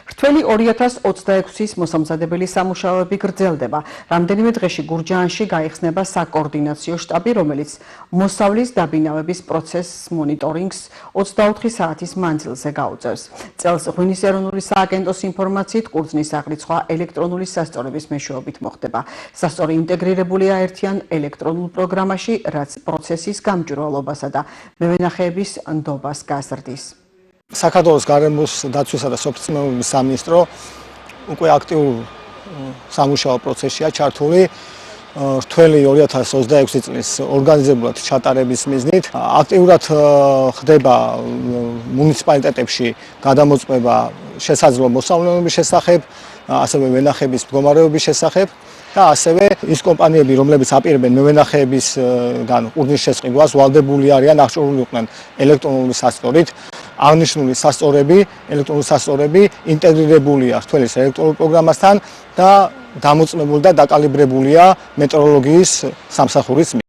რთველი 2026-ის მოსამზადებელი სამუშაოები გრძელდება. რამდენიმე დღეში გურჯაანში გაიხსნება საკოორდინაციო შტაბი, რომელიც მოსავლის დაბინავების პროცესს მონიტორინგს 24 საათის მანძილზე გაუწევს. წელს ღვინის ეროვნული სააგენტოს ინფორმაციით ყურძნის აღრიცხვა ელექტრონული სასწორების მეშვეობით მოხდება. სასწორი ინტეგრირებულია ერთიან ელექტრონულ პროგრამაში, რაც პროცესის გამჭვირვალობასა და მევენახეების ნდობას გაზრდის. საქართველოს გარემოს დაცვისა და სოფლის სამინისტრო უკვე აქტიურ სამუშაო პროცესშია ჩართული რთველი 2026 წლის ორგანიზებულად ჩატარების მიზნით. აქტიურად ხდება მუნიციპალიტეტებში გადამოწმება შესაძლო მოსავლენობის შესახებ, ასევე ვენახების მდგომარეობის შესახებ და ასევე ის კომპანიები, რომლებიც აპირებენ მევენახეებისგან ყურძნის შესყიდვას, ვალდებული არიან აღჭურვილი იყვნენ ელექტრონული სასწორით. აღნიშნული სასწორები, ელექტრონული სასწორები ინტეგრირებულია რთველის ელექტრონულ პროგრამასთან და დამოწმებული და დაკალიბრებულია მეტროლოგიის სამსახურის